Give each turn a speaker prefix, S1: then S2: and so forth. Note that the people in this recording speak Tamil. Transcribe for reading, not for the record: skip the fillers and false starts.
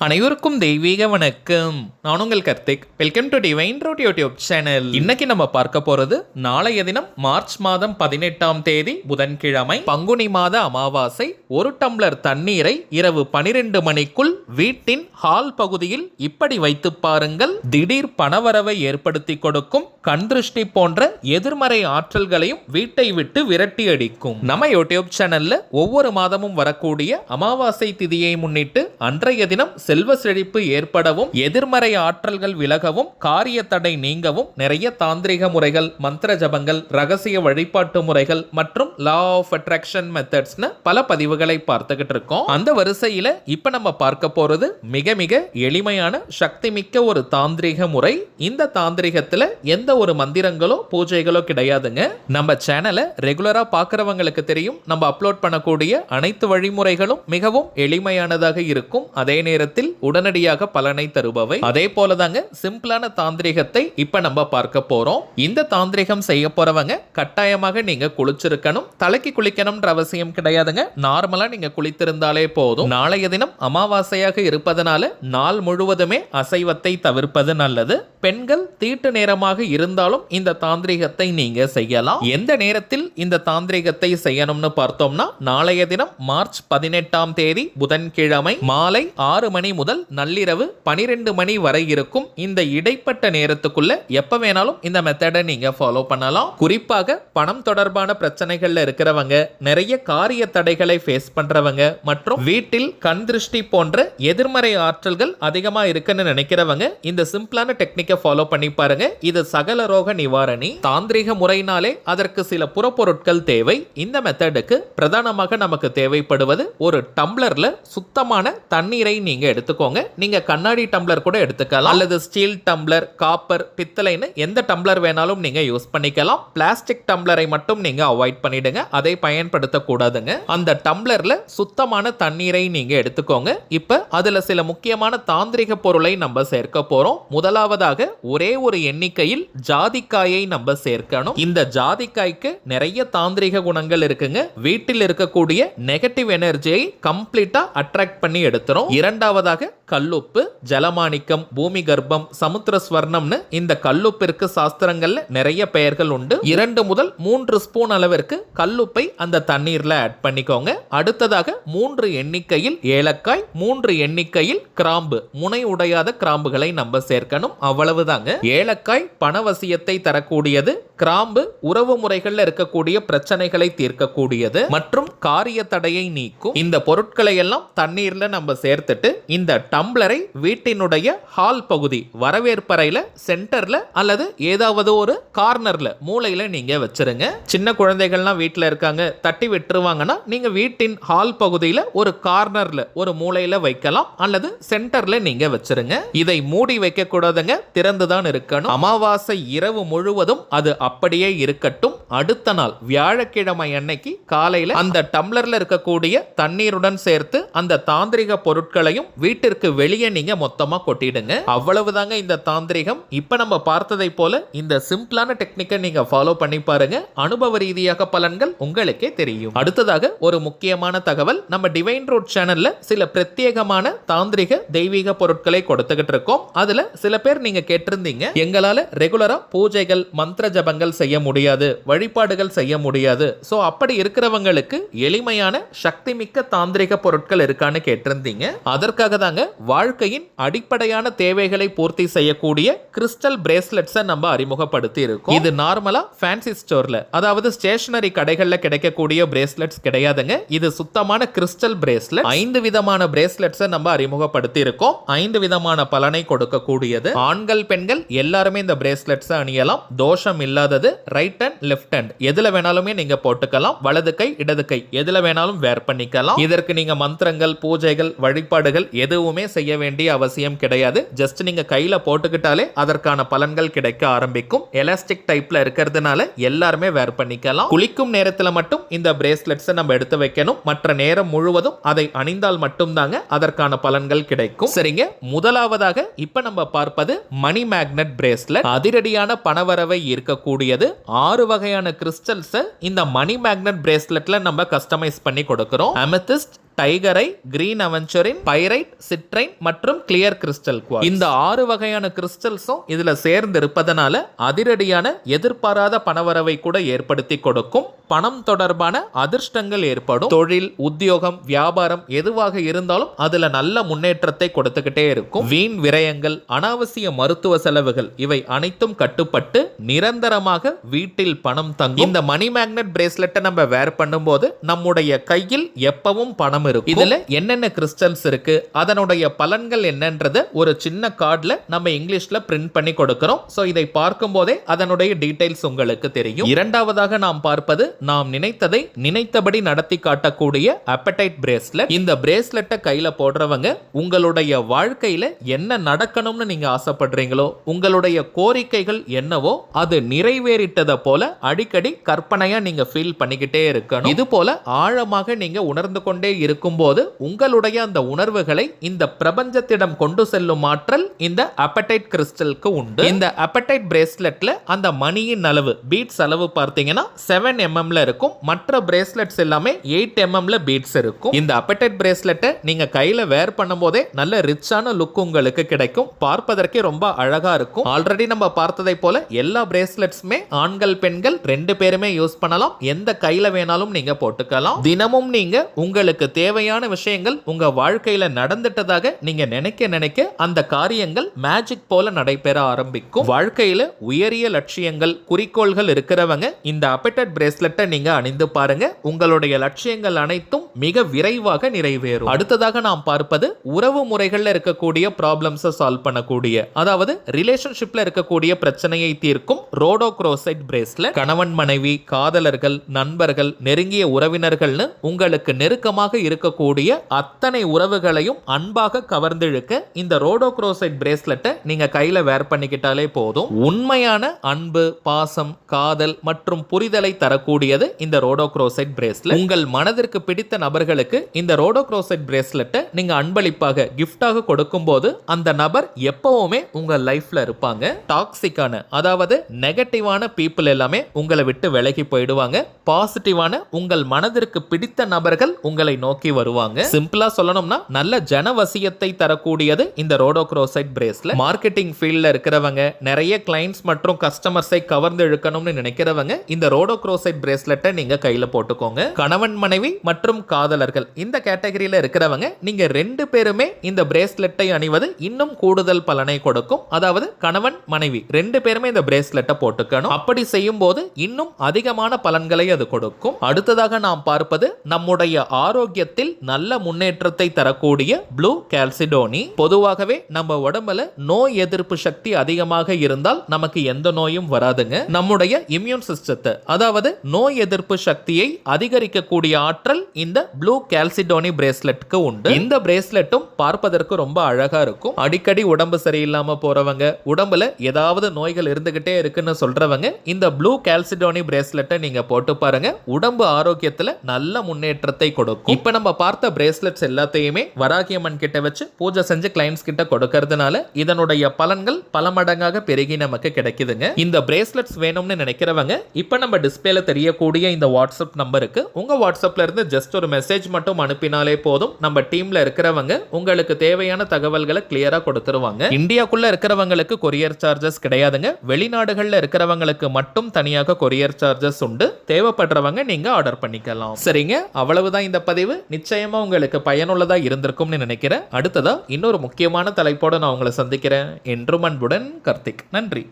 S1: அனைவருக்கும் தெய்வீக வணக்கம். நான் உங்கள் Karthik. Welcome to divine root YouTube channel. இன்னைக்கு நம்ம பார்க்க போறது நாளைய தினம் மார்ச் மாதம் 18ஆம் தேதி புதன்கிழமை, பங்குனி மாத அமாவாசை. ஒரு டம்ளர் தண்ணீரை இரவு 12 மணிக்குள் வீட்டின் ஹால் பகுதியில் இப்படி வைத்து பாருங்கள். திடீர் பணவரவை ஏற்படுத்தி கொடுக்கும். கண் திருஷ்டி போன்ற எதிர்மறை ஆற்றல்களையும் வீட்டை விட்டு விரட்டி அடிக்கும். நம்ம யூடியூப் சேனல்ல ஒவ்வொரு மாதமும் வரக்கூடிய அமாவாசை திதியை முன்னிட்டு அன்றைய தினம் செல்வ செழிப்பு ஏற்படவும், எதிர்மறை ஆற்றல்கள் விலகவும், காரிய தடை நீங்கவும் நிறைய தாந்திரிக முறைகள், மந்திர ஜபங்கள், ரகசிய வழிபாட்டு முறைகள் மற்றும் லா ஆஃப் அட்ராக்ஷன் மெத்தட்ஸ்னு பல பதிவுகளை பார்த்துக்கிட்டு இருக்கோம். அந்த வரிசையில இப்ப நம்ம பார்க்க போறது மிக மிக எளிமையான சக்தி மிக்க ஒரு தாந்திரிக முறை. இந்த தாந்திரிகத்துல எந்த ஒரு மந்திரங்களோ பூஜைகளோ கிடையாதுங்க. நம்ம சேனலை ரெகுலரா பார்க்கறவங்களுக்கு தெரியும், நம்ம அப்லோட் பண்ணக்கூடிய அனைத்து வழிமுறைகளும் மிகவும் எளிமையானதாக இருக்கும், அதே நேரத்தில் உடனடியாக பலனை தருபவை. அதே போலதாங்க சிம்பிளான தாந்திரிகத்தை இப்ப நம்ம பார்க்க போறோம். இந்த தாந்திரிகம் செய்ய போறவங்க கட்டாயமாக நீங்க குளிச்சிருக்கணும். தலைக்கு குளிக்கணும்ன்ற அவசியம் கிடையாதுங்க. நார்மலா நீங்க குளித்திருந்தாலே போதும். நாளைய தினம் அமாவாசையாக இருப்பதனால நாள் முழுவதுமே அசைவத்தை தவிர்ப்பது நல்லது. பெண்கள் தீட்டு நேரமாக இருந்தாலும் இந்த தாந்திரிகத்தை நீங்க செய்யலாம். எந்த நேரத்தில் இந்த தாந்திரிகத்தை செய்யணும்னு பார்த்தோம்னா, நாளைய தினம் மார்ச் 18ஆம் தேதி புதன்கிழமை மாலை 6 மணி முதல் நள்ளிரவு 12 மணி வரை இருக்கும். இந்த இடைப்பட்ட நேரத்துக்குள்ள எப்ப வேணாலும் இந்த மெத்தடை நீங்க ஃபாலோ பண்ணலாம். குறிப்பாக பணம் தொடர்பான பிரச்சனைகள்ல இருக்கிறவங்க, நிறைய காரிய தடைகளை ஃபேஸ் பண்றவங்க மற்றும் வீட்டில் கண் திருஷ்டி போன்ற எதிர்மறை ஆற்றல்கள் அதிகமா இருக்குன்னு நினைக்கிறவங்க இந்த சிம்பிளான டெக்னிக்கை ஃபாலோ பண்ணி பாருங்க. இது சகல ரோக நிவாரணி. தாந்திரிக முறையினாலே அதற்கு சில புறப்பொருட்கள் தேவை. இந்த மெத்தடுக்கு பிரதானமாக நமக்கு தேவைப்படுவது ஒரு டம்ளர்ல சுத்தமான தண்ணீரை நீங்க எடுத்துக்கோங்க. நீங்க கண்ணாடி டம்ளர் கூட எடுத்துக்கலாம், அல்லது ஸ்டீல் டம்ளர், காப்பர், பித்தளைன்னு எந்த டம்ளர் வேணாலும் நீங்க யூஸ் பண்ணிக்கலாம். பிளாஸ்டிக் டம்ளரை மட்டும் நீங்க அவாய்ட் பண்ணிடுங்க, அதை பயன்படுத்த கூடாதுங்க. அந்த டம்ளர்ல சுத்தமான தண்ணீரை நீங்க எடுத்துக்கோங்க. இப்ப அதுல சில முக்கியமான தாந்திரிக பொருளை நம்ம சேர்க்க போறோம். முதலாவதாக ஒரே ஒரு எண்ணிக்கையில் ஜாதிக்காயை நம்ம சேர்க்கணும். இந்த ஜாதிக்காய்க்கு நிறைய தாந்திரிக குணங்கள் இருக்குங்க. வீட்டில் இருக்கக்கூடிய நெகட்டிவ் எனர்ஜியை கம்ப்ளீட்டா அட்ராக்ட் பண்ணி எடுத்துரும். இரண்டாவதாக கல்லுப்பு, ஜலமாணிக்கம், பூமி கர்ப்பம், சமுத்திர ஸ்வர்ணம்னு இந்த கல்லுப்பிற்கு சாஸ்திரங்கள்ல நிறைய பெயர்கள் உண்டு. 2 முதல் 3 ஸ்பூன் அளவிற்கு கல்லுப்பை அந்த தண்ணீர்ல ஆட் பண்ணிக்கோங்க. அடுத்ததாக 3 எண்ணிக்கையில் ஏலக்காய், 3 எண்ணிக்கையில் கிராம்பு, முனை உடையாத கிராம்புகளை நம்ம சேர்க்கணும். அவ்வளவுதாங்க. ஏலக்காய் பணவசியத்தை தரக்கூடியது, கிராம்பு உறவு முறைகள்ல இருக்கக்கூடிய பிரச்சனைகளை தீர்க்கக்கூடியது மற்றும் காரிய தடையை நீக்கும். இந்த பொருட்களை எல்லாம் தண்ணீர்ல நம்ம சேர்த்துட்டு இந்த டம்ளரை வீட்டினுடைய ஹால் பகுதி, வரவேற்பறையில சென்டர்ல அல்லது ஏதாவது ஒரு கார்னர்ல, மூலையில நீங்க வச்சிருங்க. சின்ன குழந்தைகள்லாம் வீட்டில் இருக்காங்க, தட்டி விட்டுருவாங்கன்னா நீங்க வீட்டின் ஹால் பகுதியில ஒரு கார்னர்ல ஒரு மூலையில வைக்கலாம், அல்லது சென்டர்ல நீங்க வச்சிருங்க. இதை மூடி வைக்க கூடாதுங்க, திறந்துதான் இருக்கணும். அமாவாசை இரவு முழுவதும் அது அப்படியே இருக்கட்டும். அடுத்த நாள் வியாழக்கிழமை அன்னைக்கு காலையில அந்த டம்ளர்ல இருக்கக்கூடிய தண்ணீருடன் சேர்த்து அந்த தாந்திரிக பொருட்களையும் வீட்டிற்கு வெளியே நீங்க மொத்தமா கொட்டிடுங்க. அவ்வளவுதாங்க இந்த தாந்திரிகம். இப்ப நம்ம பார்த்ததை போல இந்த சிம்பிளான டெக்னிக்கை நீங்க ஃபாலோ பண்ணி பாருங்க. அனுபவ ரீதியாக பலன்கள் உங்களுக்கே தெரியும். அடுத்ததாக ஒரு முக்கியமான தகவல், நம்ம டிவைன் ரூட் சேனல்ல சில பிரத்யேகமான தாந்திரிக தெய்வீக பொருட்களை கொடுத்துக்கிட்டு இருக்கோம். அதுல சில பேர் நீங்க கேட்டிருந்தீங்க, எங்களால ரெகுலரா பூஜைகள், மந்திர ஜபங்கள் செய்ய முடியாது, வழிபாடுகள் செய்ய முடியாது, சோ அப்படி இருக்கிறவங்களுக்கு எளிமையான சக்தி மிக்க தாந்திரிக பொருட்கள் இருக்கான்னு கேட்டிருந்தீங்க. அதற்காக தாங்க வாழ்க்கையின் அடிப்படையான தேவைகளை பூர்த்தி செய்யக்கூடிய கிறிஸ்டல் பிரேஸ்லெட்ஸை நம்ம அறிமுகப்படுத்தி இருக்கோம். இது நார்மலா ஃபேன்சி ஸ்டோர்ல, அதாவது ஸ்டேஷனரி கடைகள்ல கிடைக்கக்கூடிய பிரேஸ்லெட்ஸ் கிடையாதுங்க. இது சுத்தமான கிறிஸ்டல் பிரேஸ்லெட். 5 விதமான பிரேஸ்லெட்ஸை நம்ம அறிமுகப்படுத்தி இருக்கோம். 5 விதமான பலனை கொடுக்கக்கூடியது. ஆண்கள் பெண்கள் எல்லாருமே இந்த பிரேஸ்லெட்ஸை அணியலாம். தோஷம் இல்லாதது. ரைட் ஹேண்ட், லெஃப்ட் ஹேண்ட் எதுல வேணாலுமே நீங்க போட்டுக்கலாம். வலது கை, இடது கை எதுல வேணாலும் வேர் பண்ணிக்கலாம். இதற்கு நீங்க மந்திரங்கள், பூஜைகள், வழிபாடுகள் எதுவுமே செய்ய வேண்டிய அவசியம் கிடையாது. ஜஸ்ட் நீங்க கையில போட்டுக்கிட்டாலே அதற்கான பலன்கள் கிடைக்க ஆரம்பிக்கும். எலாஸ்டிக் டைப்ல இருக்கிறதுனால எல்லாருமே வேர் பண்ணிக்கலாம். குளிக்கும் நேரத்துல மட்டும் இந்த பிரேஸ்லெட்ஸை நம்ம எடுத்து வைக்கணும். மற்ற நேரம் முழுவதும் அதை அணிந்தால் மட்டும் தாங்க அதற்கான பலன்கள் கிடைக்கும். சரிங்க, முதலாவதாக இப்ப நம்ம பார்ப்பது மணி மேக்னெட் பிரேஸ்லெட். அதிரடியான பணவரவை ஈர்க்கக்கூடியது. 6 வகையான கிறிஸ்டல்ஸ் இந்த மணி மேக்னெட் பிரேஸ்லெட்ல நம்ம கஸ்டமைஸ் பண்ணி கொடுக்கிறோம். அமெத்திஸ்ட், டைகரை, கிரீன் அவெஞ்சரின், பைரைட், சிட்ரைன் மற்றும் கிளியர் கிறிஸ்டல் குவார்ட்ஸ். இந்த 6 வகையான கிறிஸ்டல்ஸும் இதுல சேர்ந்து இருப்பதனால அதிரடியான எதிர்பாராத பணவரவை கூட ஏற்படுத்தி கொடுக்கும். பணம் தொடர்பான அதிர்ஷ்டங்கள் ஏற்படும். தொழில், உத்தியோகம், வியாபாரம் எதுவாக இருந்தாலும் அதுல நல்ல முன்னேற்றத்தை கொடுத்துக்கிட்டே இருக்கும். வீண் விரயங்கள், அனாவசிய மருத்துவ செலவுகள் இவை அனைத்தும் கட்டுப்பட்டு நிரந்தரமாக வீட்டில் பணம் தங்கும். இந்த மணி மேக்னெட் பிரேஸ்லெட்டை நம்ம வேர் பண்ணும்போது நம்முடைய கையில் எப்பவும் பணம் இருக்கும். இதுல என்னென்ன கிறிஸ்டல்ஸ் இருக்கு, அதனுடைய பலன்கள் என்னன்றத ஒரு சின்ன கார்டுல நம்ம இங்கிலீஷ்ல பிரிண்ட் பண்ணி கொடுக்கிறோம். சோ இதை பார்க்கும் போதே அதனுடைய டீடைல்ஸ் உங்களுக்கு தெரியும். இரண்டாவதாக நாம் பார்ப்பது நாம் நினைத்ததை நினைத்தபடி நடத்தி காட்டக்கூடிய அப்படைட் பிரேஸ்லெட். இந்த பிரேஸ்லெட்டை கையில போடுறவங்க உங்களுடைய வாழ்க்கையில என்ன நடக்கணும்னு நீங்க ஆசைப்படுறீங்களோ, உங்களுடைய கோரிக்கைகள் என்னவோ அது நிறைவேறிட்டத போல அடிக்கடி கற்பனையா நீங்க ஃபீல் பண்ணிக்கிட்டே இருக்கணும். இது போல ஆழமாக நீங்க உணர்ந்து கொண்டே இருக்கும்போது உங்களுடைய அந்த உணர்வுகளை இந்த பிரபஞ்சத்திடம் கொண்டு செல்லும் ஆற்றல் இந்த அப்படைட் கிறிஸ்டலுக்கு உண்டு. இந்த அப்படைட் பிரேஸ்லெட்ல அந்த மணியின் அளவு, பீட்ஸ் அளவு பார்த்தீங்கன்னா 7 mm இருக்கும். மற்ற பிரேஸ்லெட்ஸ் எல்லாமே 8 mm பீட்ஸ் இருக்கும். இந்த அப்படைட் பிரேஸ்லெட்டை நீங்க கையில வேர் பண்ணும்போதே நல்ல ரிச்சான லுக் உங்களுக்கு கிடைக்கும். பார்ப்பதற்கே ரொம்ப அழகா இருக்கும். ஆல்ரெடி நம்ம பார்த்ததை போல எல்லா பிரேஸ்லெட்ஸுமே ஆண்கள் பெண்கள் 2 பேருமே யூஸ் பண்ணலாம். எந்த கையில வேணாலும் நீங்க போட்டுக்கலாம். தினமும் நீங்க உங்களுக்கு தேவையான விஷயங்கள் உங்க வாழ்க்கையில நடந்துட்டதாக நீங்க நினைக்க அந்த காரியங்கள் மேஜிக் போல நடைபெற ஆரம்பிக்கும். வாழ்க்கையில உயரிய லட்சியங்கள், குறிக்கோள்கள் இருக்கிறவங்க இந்த அப்படைட் பிரேஸ்லெட்டை நீங்க அணிந்து பாருங்க. உங்களுடைய லட்சியங்கள் அனைத்தும் மிக விரைவாக நிறைவேறும். அடுத்ததாக நாம் பார்ப்பது உறவு முறைகள்ல இருக்கக்கூடிய ப்ராப்ளம்ஸை சால்வ் பண்ணக்கூடிய, அதாவது ரிலேஷன்ஷிப்ல இருக்கக்கூடிய பிரச்சனையை தீர்க்கும் ரோடோக்ரோசைட் பிரேஸ்லெட். கணவன் மனைவி, காதலர்கள், நண்பர்கள், நெருங்கிய உறவினர்கள்னு உங்களுக்கு நெருக்கமாக இருக்கக்கூடிய அத்தனை உறவுகளையும் அன்பாக கவர்ந்திழுக்க இந்த ரோடோக்ரோசைட் பிரேஸ்லெட்டை நீங்க கையில வேர் பண்ணிக்கிட்டாலே போதும். உண்மையான அன்பு, பாசம், காதல் மற்றும் புரிதலை தரக்கூடியது இந்த ரோடோக்ரோசைட் பிரேஸ்லெட். உங்கள் மனதிற்கு பிடித்த நபர்களுக்கு இந்த ரோடோக்ரோசைட் பிரேஸ்லெட்டை நீங்க அன்பளிப்பாக கிஃப்டாக கொடுக்கும்போது அந்த நபர் எப்பவுமே உங்க லைஃப்ல இருப்பாங்க. டாக்ஸிக்கான, அதாவது நெகட்டிவான பீப்புள் எல்லாமே உங்களை விட்டு விலகி போயிடுவாங்க. பாசிட்டிவான உங்கள் மனதிற்கு பிடித்த நபர்கள் உங்களை நோக்கி வருவாங்க. சிம்பிளா சொல்லணும்னா நல்ல ஜனவசியத்தை தரக்கூடியது இந்த ரோடோக்ரோசைட் பிரேஸ்லெட். மார்க்கெட்டிங் ஃபீல்ட்ல இருக்கிறவங்க, நிறைய கிளைண்ட்ஸ் மற்றும் கஸ்டமர்ஸை கவர்ந்து இழுக்கணும்னு நினைக்கிறவங்க இந்த ரோடோக்ரோசைட் பிரேஸ்லெட்டை நீங்க கையில போட்டுக்கோங்க. கணவன் மனைவி மற்றும் காதலர்கள் இந்த கேட்டகரியில இருக்கிறவங்க நீங்க 2 பேருமே இந்த பிரேஸ்லெட்டை அணிவது இன்னும் கூடுதல் பலனை கொடுக்கும். அதாவது கணவன் மனைவி 2 பேருமே இந்த பிரேஸ்லெட்டை போட்டுக்கணும். அப்படி செய்யும் போது இன்னும் அதிகமான பலன்களை அது கொடுக்கும். அடுத்ததாக நாம் பார்ப்பது நம்முடைய ஆரோக்கியத்தில் நல்ல முன்னேற்றத்தை தரக்கூடிய ப்ளூ கால்சிடோனி. பொதுவாகவே நம்ம உடம்புல நோய் எதிர்ப்பு சக்தி அதிகமாக இருந்தால் நமக்கு எந்த நோயும் வராதுங்க. நம்முடைய இம்யூன் சிஸ்டத்தை, அதாவது நோய் எதிர்ப்பு சக்தியை அதிகரிக்கக்கூடிய ஆற்றல் இந்த ப்ளூ கால்சிடோனி பிரேஸ்லெட்க்கு உண்டு. இந்த பிரேஸ்லெட்டும் பார்ப்பதற்கு ரொம்ப அழகா இருக்கும். அடிக்கடி உடம்பு சரியில்லாம போறவங்க, உடம்புல ஏதாவது நோய்கள் இருந்துகிட்டே இருக்குன்னு சொல்றவங்க இந்த ப்ளூ கால்சிடோனி பிரேஸ்லெட்டை நீங்க போட்டு பாருங்க. உடம்பு ஆரோக்கியத்துல நல்ல முன்னேற்றத்தை கொடுக்கும். இப்ப நம்ம பார்த்த பிரேஸ்லெட்ஸ் எல்லாத்தையுமே வராகியம்மன் கிட்ட வச்சு பூஜை செஞ்சு கிளைண்ட்ஸ் கிட்ட கொடுக்கறதுனால இதனுடைய பலன்கள் பல மடங்காக பெருகி நமக்கு கிடைக்குதுங்க. இந்த பிரேஸ்லெட்ஸ் வேணும்னு நினைக்கிறவங்க இப்ப நம்ம டிஸ்பிளேல தெரியக்கூடிய இந்த வாட்ஸ்அப் நம்பருக்கு உங்க வாட்ஸ்அப்ல இருந்து ஜஸ்ட் ஒரு மெசேஜ் மட்டும் அனுப்பினாலே போதும். நம்ம டீம்ல இருக்கிறவங்க உங்களுக்கு தேவையான தகவல்களை கிளியரா கொடுத்துருவாங்க. இந்தியாக்குள்ள இருக்கிறவங்களுக்கு கொரியர் சார்ஜஸ் கிடையாதுங்க. வெளிநாடுகள்ல இருக்கிறவங்களுக்கு மட்டும் தனியாக கொரியர் சார்ஜஸ் உண்டு. தேவைப்படுறவங்க நீங்க ஆர்டர் பண்ணிக்கலாம். சரிங்க, அவ்வளவுதான் இந்த பதிவு. நிச்சயமா உங்களுக்கு பயனுள்ளதா இருந்திருக்கும்னு நினைக்கிறேன். அடுத்ததா இன்னொரு முக்கியமான தலைப்போட நான் உங்களை சந்திக்கிறேன். என்றும் அன்புடன் கார்த்திக். நன்றி.